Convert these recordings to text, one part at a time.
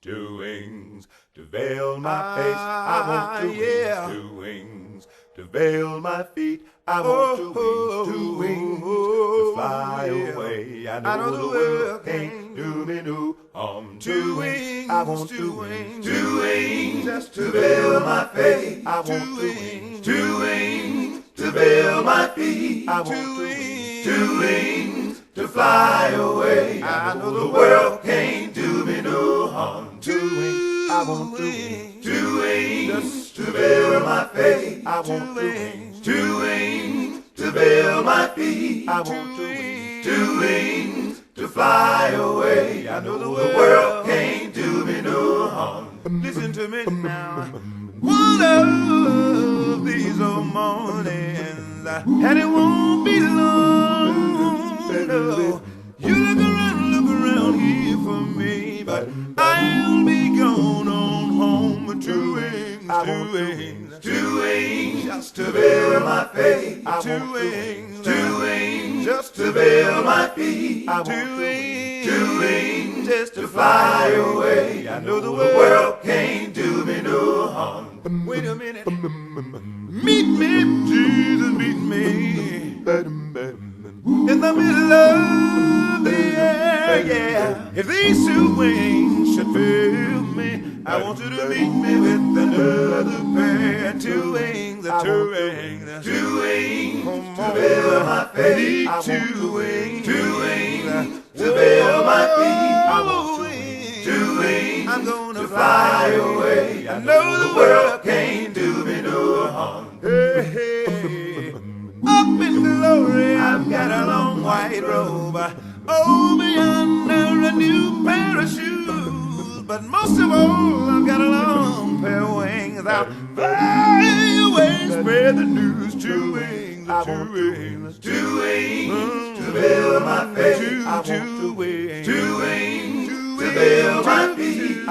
two wings to veil my face. I want two wings to veil my feet. I want two wings to fly away. I know the world can't do me no harm. Two wings, I want two wings just to veil my face. I want two wings to veil my feet. I want two wings to fly away. I know the world can't do me no harm. Two wings, I want two wings to veil my face. I want two wings to veil my feet. I want two wings to fly away. I know the world can't do me no harm. Listen to me now. One of these old mornings, and it won't be long. No. You look around here for me, but I'll be gone on home with two wings, just to veil my face. Two wings, just to veil my feet. Two wings, just to fly away. I know the world can't do me no harm. Wait a minute, meet me, Jesus, meet me in the middle of the air, yeah. If these two wings should fail me, I want you to meet me with another pair. Two wings, two wings to veil my face. Two wings to veil my feet. I want two wings, I'm gonna fly away. I know the world can't do me no harm. Hey, hey. Up in glory, I've got a long white robe. Over yonder, a new pair of shoes. But most of all, I've got a long pair of wings. I'll fly away, spread the news. Two wings, two wings to veil my face. Two wings to veil my feet.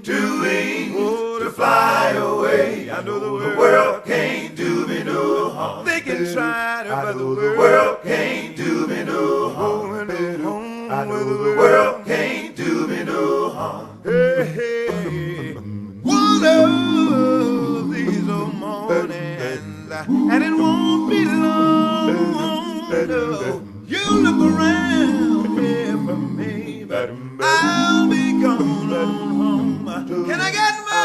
Two wings to fly away. I know the world can't do me no harm. They can try to, but the world can't do me no harm. I know the world can't do me no harm. Hey, hey. One of these old mornings, and it won't be long. No. You look around here for me, but I'll be gone on home. Can I get my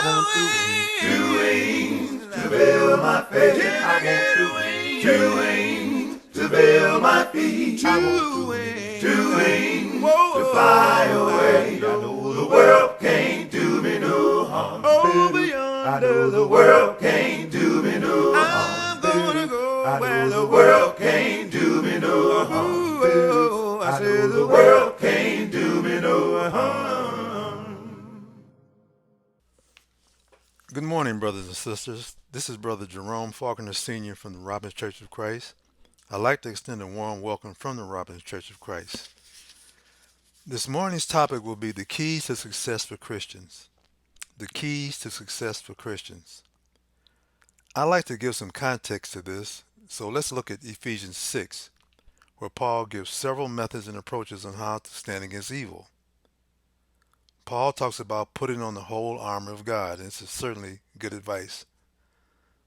wings to veil my face? Can I get two wings to veil my feet? Two wings to fly away. I know the world can't do me no harm. Over yonder, the world can't do me no harm. I'm gonna go where the world can't do me no harm. I said the world can't do me no harm. Good morning, brothers and sisters. This is Brother Jerome Faulkner Sr. from the Robbins Church of Christ. I'd like to extend a warm welcome from the Robbins Church of Christ. This morning's topic will be the keys to success for Christians. The keys to success for Christians. I'd like to give some context to this, so let's look at Ephesians 6, where Paul gives several methods and approaches on how to stand against evil. Paul talks about putting on the whole armor of God, and this is certainly good advice.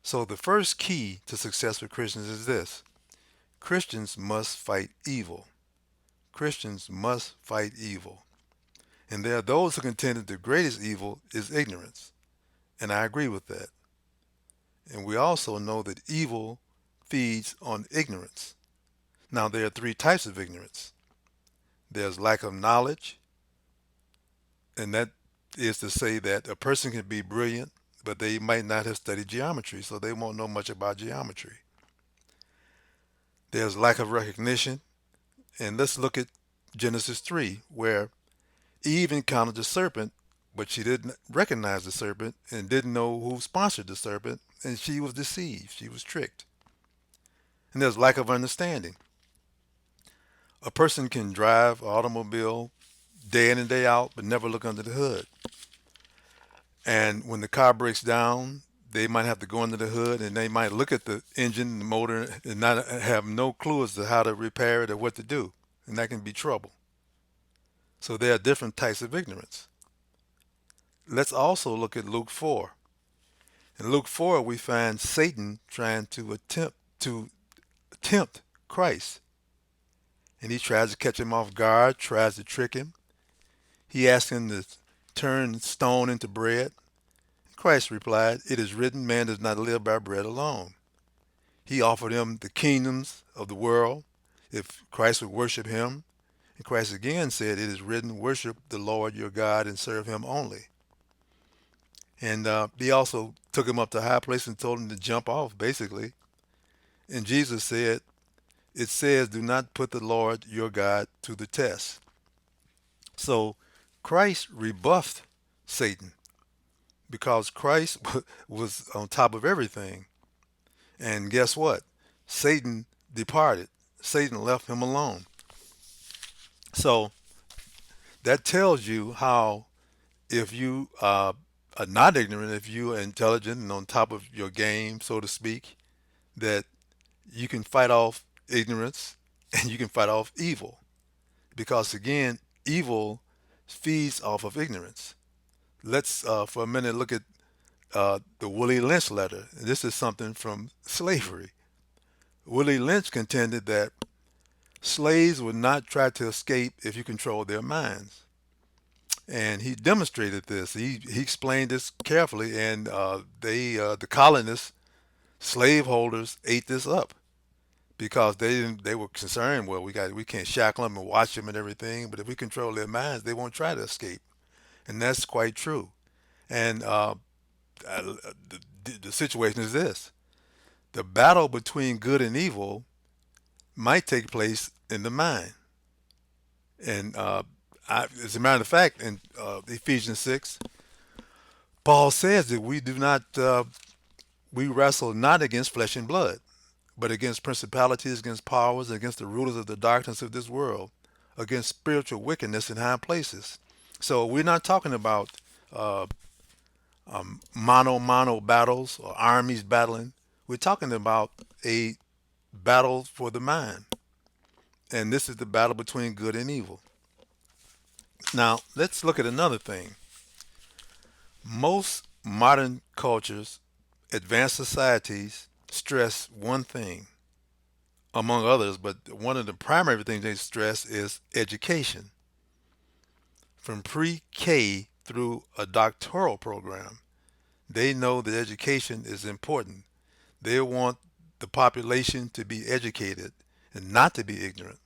So the first key to success for Christians is this: Christians must fight evil. Christians must fight evil. And there are those who contend that the greatest evil is ignorance, and I agree with that. And we also know that evil feeds on ignorance. Now, there are three types of ignorance. There's lack of knowledge, and that is to say that a person can be brilliant, but they might not have studied geometry, so they won't know much about geometry. There's lack of recognition, and let's look at Genesis 3, where Eve encountered the serpent, but she didn't recognize the serpent and didn't know who sponsored the serpent, and she was deceived, she was tricked. And there's lack of understanding. A person can drive an automobile day in and day out, but never look under the hood. And when the car breaks down, they might have to go under the hood and they might look at the engine, the motor, and not have no clue as to how to repair it or what to do. And that can be trouble. So there are different types of ignorance. let's also look at Luke 4. In Luke 4, we find Satan trying to tempt Christ. And he tries to catch him off guard, tries to trick him. He asks him to turn stone into bread. Christ replied, "It is written, man does not live by bread alone." He offered him the kingdoms of the world if Christ would worship him. And Christ again said, "It is written, worship the Lord your God and serve him only." And he also took him up to a high place and told him to jump off, basically. And Jesus said, "It says, do not put the Lord your God to the test." So Christ rebuffed Satan because Christ was on top of everything. And guess what? Satan departed. Satan left him alone. So that tells you how, if you are not ignorant, if you are intelligent and on top of your game, so to speak, that you can fight off ignorance and you can fight off evil. Because again, evil feeds off of ignorance. Let's, for a minute, look at the Willie Lynch letter. This is something from slavery. Willie Lynch contended that slaves would not try to escape if you controlled their minds. And he demonstrated this. He explained this carefully, and the colonists, slaveholders, ate this up because they were concerned. Well, we can't shackle them and watch them and everything, but if we control their minds, they won't try to escape, and that's quite true. And the situation is this: the battle between good and evil might take place in the mind. And as a matter of fact, in Ephesians 6, Paul says that we wrestle not against flesh and blood, but against principalities, against powers, against the rulers of the darkness of this world, against spiritual wickedness in high places. So we're not talking about uh, mano battles or armies battling. We're talking about a battle for the mind. And this is the battle between good and evil. Now, let's look at another thing. Most modern cultures, advanced societies, stress one thing, among others, but one of the primary things they stress is education. From pre K through a doctoral program, they know that education is important. They want the population to be educated and not to be ignorant.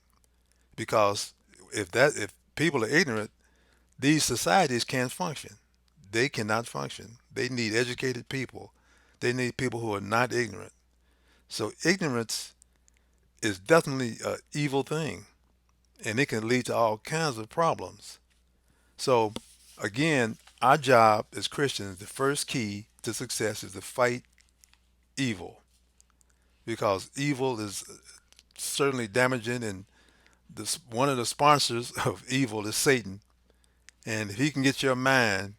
Because if people are ignorant, these societies can't function. They cannot function. They need educated people. They need people who are not ignorant. So ignorance is definitely an evil thing, and it can lead to all kinds of problems. So again, our job as Christians, the first key to success is to fight evil, because evil is certainly damaging, and one of the sponsors of evil is Satan. And if he can get your mind,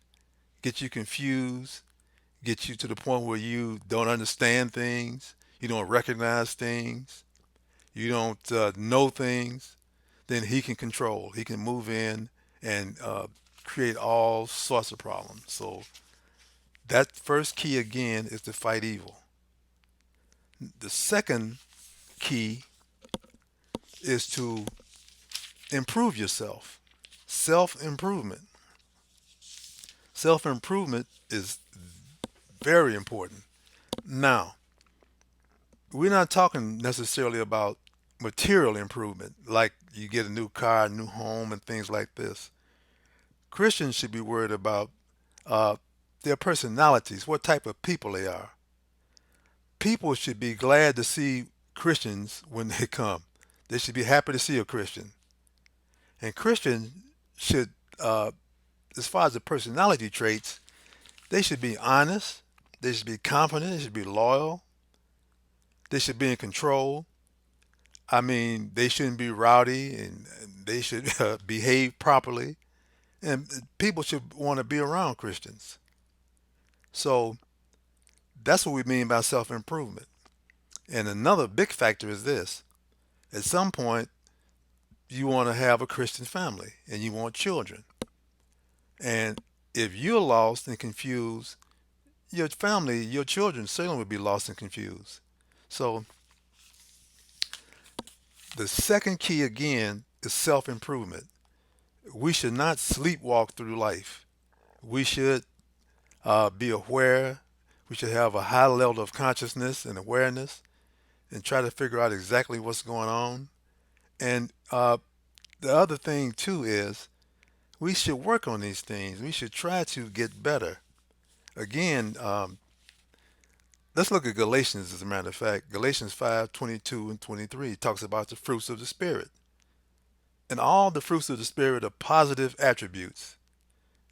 get you confused, get you to the point where you don't understand things, you don't recognize things, you don't know things, then he can control. He can move in and create all sorts of problems. So that first key again is to fight evil. The second key is to improve yourself. Self improvement. Self improvement is very important. Now, we're not talking necessarily about material improvement, like you get a new car, a new home, and things like this. Christians should be worried about uh, their personalities, what type of people they are. People should be glad to see Christians when they come. They should be happy to see a Christian. And Christians should, as far as the personality traits, they should be honest, they should be confident, they should be loyal, they should be in control. I mean, they shouldn't be rowdy, and they should behave properly. And people should want to be around Christians. So that's what we mean by self improvement. And another big factor is this: at some point, you want to have a Christian family and you want children. And If you're lost and confused, your family, your children certainly would be lost and confused. So the second key again is self-improvement. We should not sleepwalk through life. We should be aware. We should have a high level of consciousness and awareness and try to figure out exactly what's going on. And the other thing too is we should work on these things. We should try to get better. Again, let's look at Galatians as a matter of fact. Galatians 5:22 and 23 talks about the fruits of the Spirit. And all the fruits of the Spirit are positive attributes.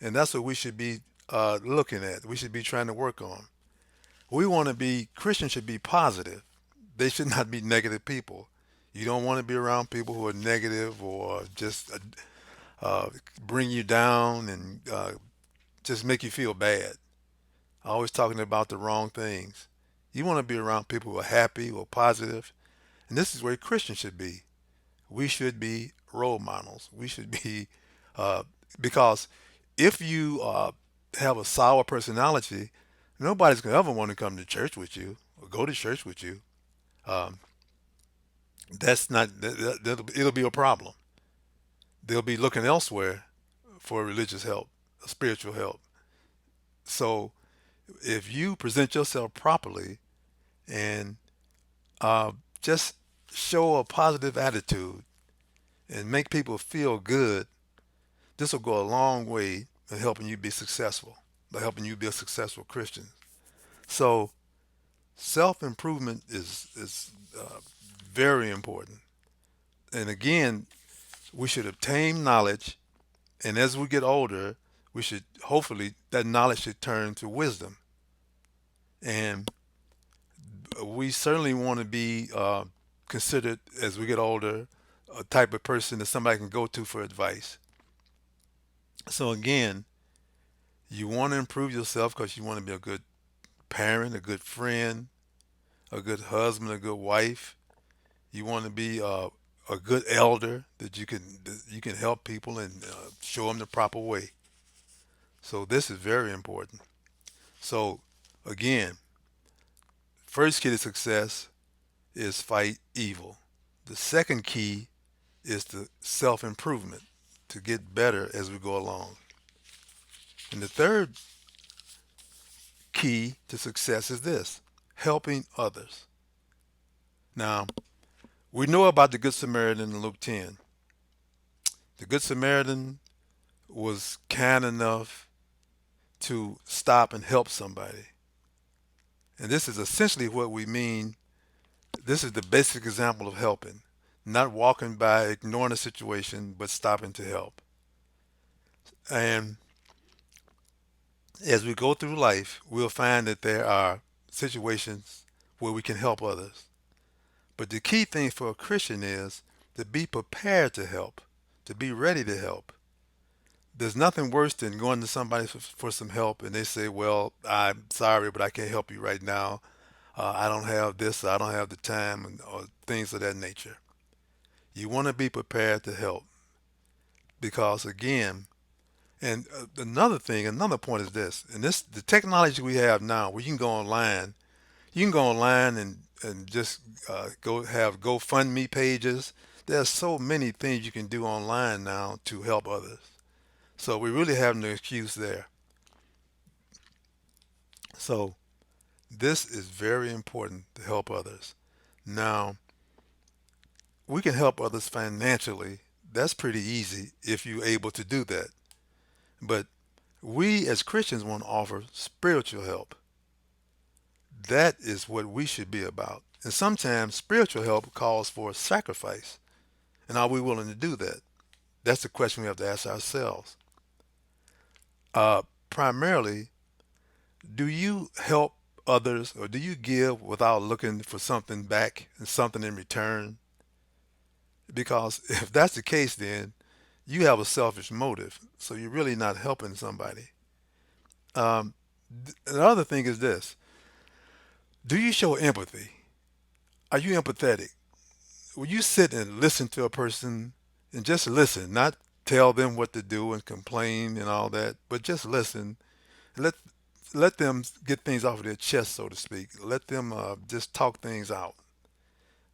And that's what we should be looking at. We should be trying to work on. We want to be, Christians should be positive. They should not be negative people. You don't want to be around people who are negative or just bring you down and just make you feel bad. Always talking about the wrong things. You want to be around people who are happy or positive, and this is where Christians should be. We should be role models. We should be, uh, because if you have a sour personality, nobody's gonna ever want to come to church with you or go to church with you. Um, that's not it'll be a problem. They'll be looking elsewhere for religious help, spiritual help. So if you present yourself properly and uh, just show a positive attitude and make people feel good, this will go a long way in helping you be successful, by helping you be a successful Christian. So self improvement is very important. And again, we should obtain knowledge, and as we get older, we should hopefully that knowledge should turn to wisdom. And we certainly want to be considered as we get older a type of person that somebody can go to for advice. So again, you want to improve yourself because you want to be a good parent, a good friend, a good husband, a good wife. You want to be a good elder that you can help people and show them the proper way. So this is very important. So again, first key to success is fight evil. The second key is the self improvement to get better as we go along. And the third key to success is this: helping others. Now, we know about the Good Samaritan in Luke 10. The Good Samaritan was kind enough to stop and help somebody. And this is essentially what we mean. This is the basic example of helping, not walking by, ignoring a situation, but stopping to help. And as we go through life, we'll find that there are situations where we can help others. But the key thing for a Christian is to be prepared to help, to be ready to help. There's nothing worse than going to somebody for some help and they say, well, I'm sorry, but I can't help you right now. I don't have this, I don't have the time, or things of that nature. You want to be prepared to help because, again, and another thing, another point is this, and this, the technology we have now, where you can go online and just go have GoFundMe pages. There's so many things you can do online now to help others. So we really have no excuse there. So this is very important to help others. Now, we can help others financially. That's pretty easy if you're able to do that. But we as Christians want to offer spiritual help. That is what we should be about. And sometimes spiritual help calls for sacrifice. And are we willing to do that? That's the question we have to ask ourselves. Primarily, do you help others or do you give without looking for something back and something in return? Because if that's the case, then you have a selfish motive. So you're really not helping somebody. Um, the other thing is this: do you show empathy? Are you empathetic? Will you sit and listen to a person and just listen, not tell them what to do and complain and all that, but just listen. Let let them get things off of their chest, so to speak. Let them just talk things out.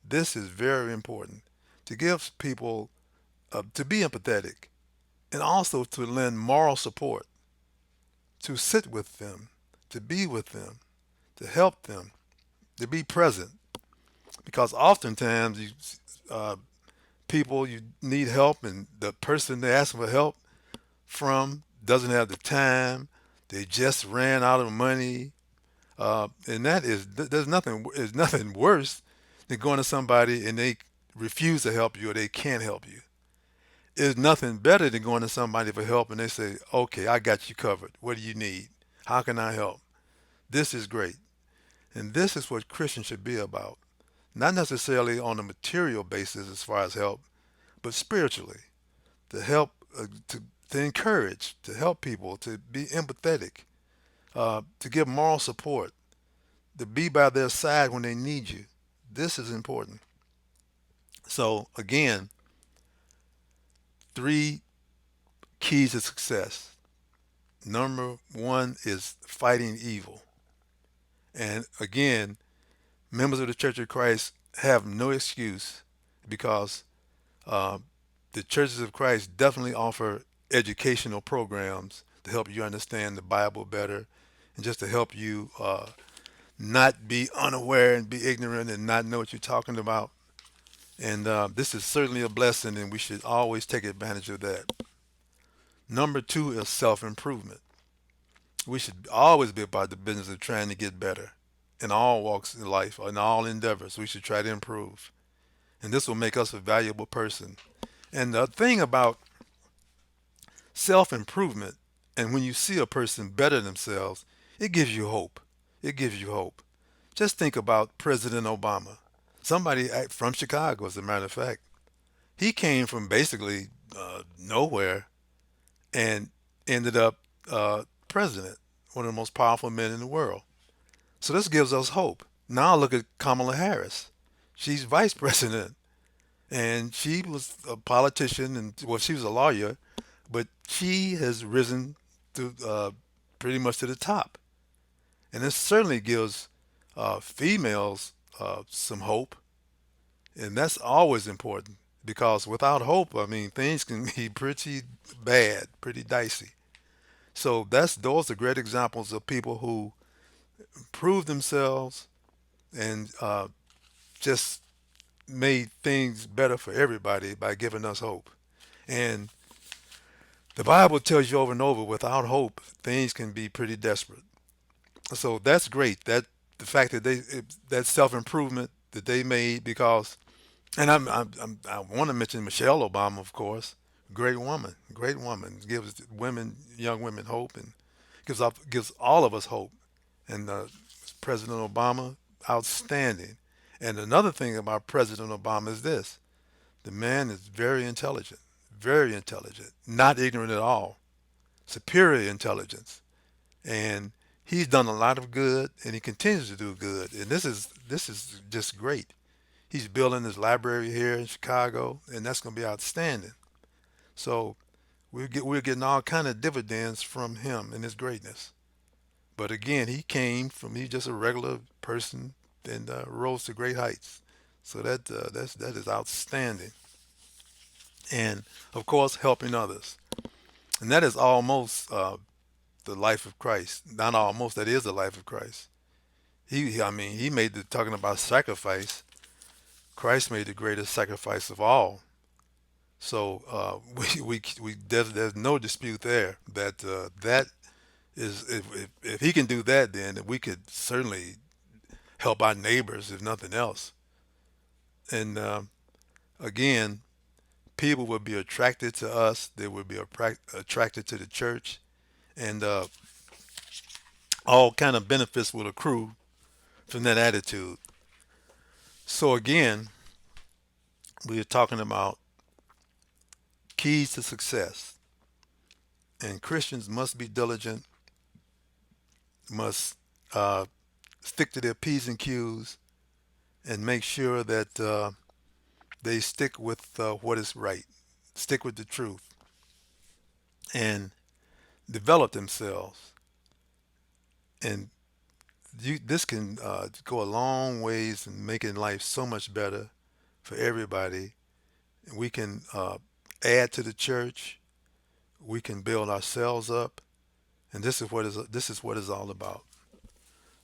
This is very important to give people to be empathetic and also to lend moral support, to sit with them, to be with them, to help them, to be present. Because oftentimes uh, people you need help, and the person they're asking for help from doesn't have the time. They just ran out of money, and that is there's nothing worse than going to somebody and they refuse to help you or they can't help you. There's nothing better than going to somebody for help and they say, "Okay, I got you covered. What do you need? How can I help?" This is great, and this is what Christians should be about. Not necessarily on a material basis as far as help, but spiritually to help, to encourage, to help people, to be empathetic, to give moral support, to be by their side when they need you. This is important. So again, three keys to success. Number one is fighting evil. And again, members of the Church of Christ have no excuse because uh, the churches of Christ definitely offer educational programs to help you understand the Bible better and just to help you not be unaware and be ignorant and not know what you're talking about. And this is certainly a blessing, and we should always take advantage of that. Number two is self improvement. We should always be about the business of trying to get better in all walks of life, in all endeavors. We should try to improve. And this will make us a valuable person. And the thing about self improvement, and when you see a person better themselves, it gives you hope. It gives you hope. Just think about President Obama, somebody from Chicago, as a matter of fact. He came from basically nowhere and ended up president, one of the most powerful men in the world. So this gives us hope. Now look at Kamala Harris. She's vice president, and she was a politician, and well, she was a lawyer, but she has risen to pretty much to the top, and this certainly gives females some hope, and that's always important because without hope, I mean, things can be pretty bad, pretty dicey. So those are great examples of people who prove themselves and just made things better for everybody by giving us hope. And the Bible tells you over and over, without hope, things can be pretty desperate. So that's great. That the fact that that self improvement that they made because, and I want to mention Michelle Obama, of course, great woman, gives women, young women hope, and gives all of us hope. And President Obama, outstanding. And another thing about President Obama is this: the man is very intelligent, not ignorant at all, superior intelligence, and he's done a lot of good, and he continues to do good. And this is just great. He's building his library here in Chicago, and that's going to be outstanding. So we're getting all kind of dividends from him and his greatness. But again, he's just a regular person and rose to great heights. So that is outstanding. And of course, helping others, and that is almost the life of Christ. Not almost, that is the life of Christ. I mean, he made the talking about sacrifice. Christ made the greatest sacrifice of all. So there's no dispute there that that is if he can do that, then we could certainly help our neighbors if nothing else. And again, people will be attracted to us. They will be attracted to the church, and all kind of benefits will accrue from that attitude. So again, we are talking about keys to success, and Christians must be diligent, must uh, stick to their p's and q's, and make sure that they stick with what is right, stick with the truth. and develop themselves. And this can go a long ways in making life so much better for everybody. And we can add to the church. We can build ourselves up, and this is what it's all about.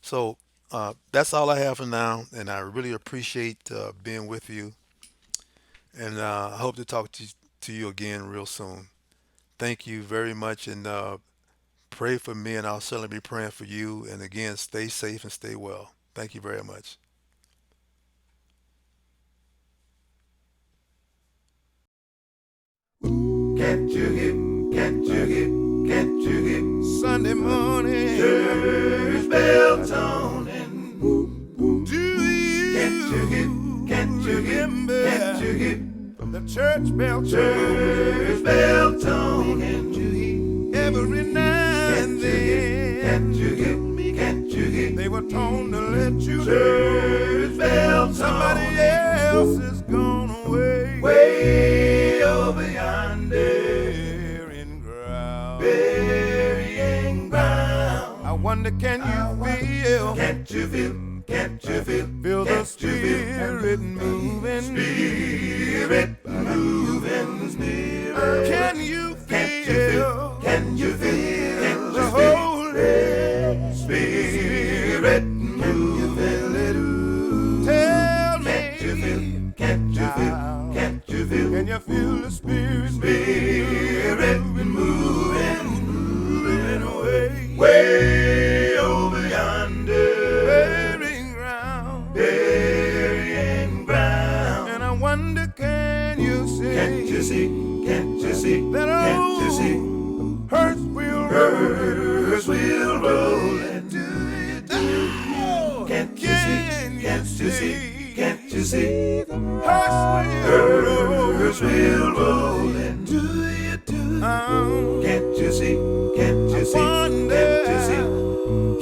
So that's all I have for now, and I really appreciate being with you, and I hope to talk to you again real soon. Thank you very much, and pray for me, and I'll certainly be praying for you. And again, stay safe and stay well. Thank you very much. Can't you hear? Can't you hear? Can't you hear? Sunday morning, Church bell toning. do you Can't you hear? Can't you hear? remember Can't you hear? the church bell Church bell toning. every now Can't and you hear? then? Can't you hear? Can't you hear? They were told to let you know Church bell somebody toning. else is gone away. Way over yonder, Burying ground. burying ground. I wonder, can you feel? Can't you feel? Can't you feel? Feel the Can't you feel? spirit moving. Spirit moving, spirit. Can you Can't you feel? feel? Can you feel? Can't The you feel? Holy Spirit moving. Tell me. Can't you feel? Can't you feel? Can't you feel? Can you feel the spirit Spirit moving, moving away? way over yonder, Burying ground. burying ground. And I wonder, can you see? Can't you see? Can't you see? That Can't you see? old hearse will Birds will roll and roll. can't you see? Can't you see? Can't you see? Hearse will roll. Birds will roll and do you do? Can't you see? Can't you see? Can't you see?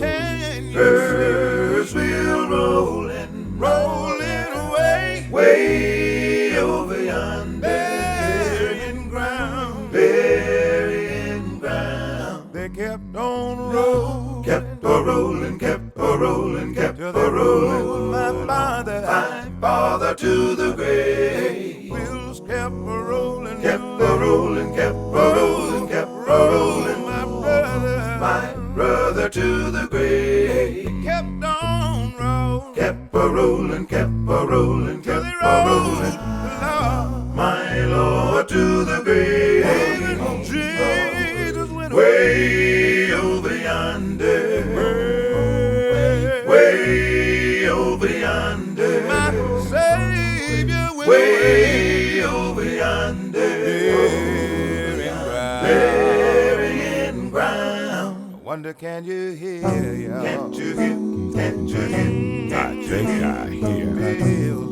Can you Birds will roll and see? Rolling away. way over yonder, Burying ground. burying ground. They kept on rolling. Kept a rolling, kept a rolling, kept Till a they rolling. rolled my father. My father to the grave. Wheels kept a rolling. Kept a rolling, kept a rolling, kept a rolling. My brother. My brother to the grave. Kept on rolling. Kept a rolling, kept a rolling, Till kept they a rolled rolling. the Lord. My Lord to the grave. Jesus went Way over yonder. Way over yonder. My Savior went Way over yonder. Burying ground. I wonder, can you hear? Y'all? Can't you hear? Can't you hear? I think I hear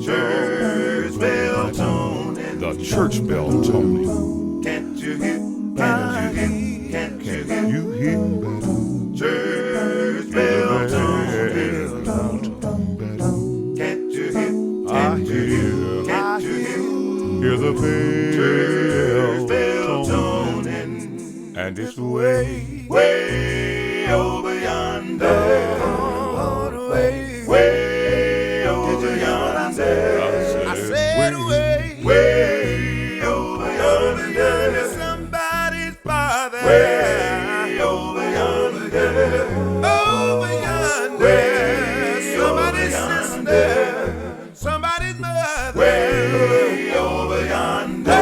Church bell toning. the church bell toning. Can't you hear? Can't you hear? Can't you hear? You hear Church bell toning. Can't you hear? Can't you hear? Can't you hear? hear the Church bell bell toning, toning. and it's way, Way over yonder. Way over yonder. I said away. Way over yonder. Somebody's father. Way over yonder. Over yonder. Way Somebody's over sister. Somebody's mother. Way over yonder.